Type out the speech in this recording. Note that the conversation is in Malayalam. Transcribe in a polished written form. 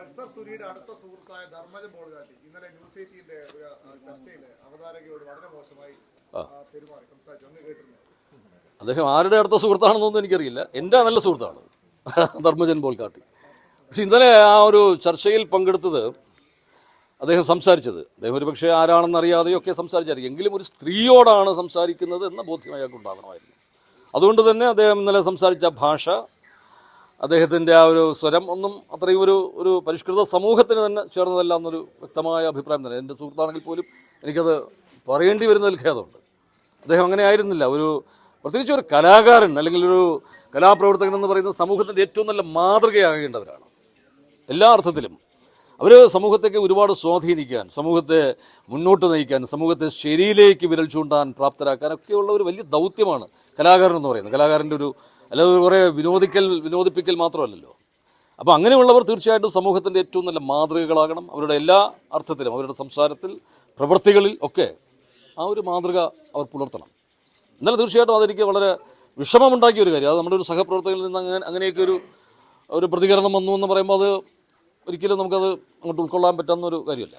പൾസർ സുനിയുടെ അടുത്ത സുഹൃത്തായ ധർമ്മജൻ ബോൾഗാട്ടി ഇന്നലെ ന്യൂസ് 18 ഒരു ചർച്ചയിൽ അവതാരകയോട് വളരെ മോശമായി പെരുമാറി സംസാരിച്ചു. ഒന്ന് കേട്ടിരുന്നു. അദ്ദേഹം ആരുടെ അടുത്ത സുഹൃത്താണെന്നൊന്നും എനിക്കറിയില്ല. എൻ്റെ നല്ല സുഹൃത്താണ് ധർമ്മജൻ ബോൾഗാട്ടി. പക്ഷെ ഇന്നലെ ആ ഒരു ചർച്ചയിൽ പങ്കെടുത്തത് അദ്ദേഹം സംസാരിച്ചത്, അദ്ദേഹം ഒരു പക്ഷേ ആരാണെന്നറിയാതെയൊക്കെ സംസാരിച്ചായിരിക്കും, എങ്കിലും ഒരു സ്ത്രീയോടാണ് സംസാരിക്കുന്നത് എന്ന ബോധ്യം അയാൾക്ക് ഉണ്ടാകണമായിരുന്നു. അതുകൊണ്ട് തന്നെ അദ്ദേഹം ഇന്നലെ സംസാരിച്ച ഭാഷ, അദ്ദേഹത്തിൻ്റെ ആ ഒരു സ്വരം ഒന്നും അത്രയും ഒരു പരിഷ്കൃത സമൂഹത്തിന് തന്നെ ചേർന്നതല്ല എന്നൊരു വ്യക്തമായ അഭിപ്രായം തന്നെ. എൻ്റെ സുഹൃത്താണെങ്കിൽ പോലും എനിക്കത് പറയേണ്ടി വരുന്നതിൽ ഖേദമുണ്ട്. അദ്ദേഹം അങ്ങനെ ആയിരുന്നില്ല. പ്രത്യേകിച്ച് ഒരു കലാകാരൻ അല്ലെങ്കിൽ ഒരു കലാപ്രവർത്തകൻ എന്ന് പറയുന്നത് സമൂഹത്തിൻ്റെ ഏറ്റവും നല്ല മാതൃകയാകേണ്ടവരാണ്. എല്ലാ അർത്ഥത്തിലും അവർ സമൂഹത്തേക്ക് ഒരുപാട് സ്വാധീനിക്കാൻ, സമൂഹത്തെ മുന്നോട്ട് നയിക്കാൻ, സമൂഹത്തെ ശരിയിലേക്ക് വിരൽ ചൂണ്ടാൻ പ്രാപ്തരാക്കാൻ ഒക്കെയുള്ള ഒരു വലിയ ദൗത്യമാണ് കലാകാരൻ എന്ന് പറയുന്നത്. കലാകാരൻ്റെ അല്ലാതെ കുറേ വിനോദിപ്പിക്കൽ മാത്രമല്ലല്ലോ. അപ്പോൾ അങ്ങനെയുള്ളവർ തീർച്ചയായിട്ടും സമൂഹത്തിൻ്റെ ഏറ്റവും നല്ല മാതൃകകളാകണം. അവരുടെ എല്ലാ അർത്ഥത്തിലും, അവരുടെ സംസാരത്തിൽ, പ്രവൃത്തികളിൽ ഒക്കെ ആ ഒരു മാതൃക അവർ പുലർത്തണം. എന്നാലും തീർച്ചയായിട്ടും അതെനിക്ക് വളരെ വിഷമമുണ്ടാക്കിയ ഒരു കാര്യം. അത് നമ്മുടെ ഒരു സഹപ്രവർത്തകരിൽ നിന്ന് അങ്ങനെയൊക്കെ ഒരു പ്രതികരണം വന്നു എന്ന് പറയുമ്പോൾ അത് ഒരിക്കലും നമുക്കത് അങ്ങോട്ട് ഉൾക്കൊള്ളാൻ പറ്റുന്നൊരു കാര്യമല്ല.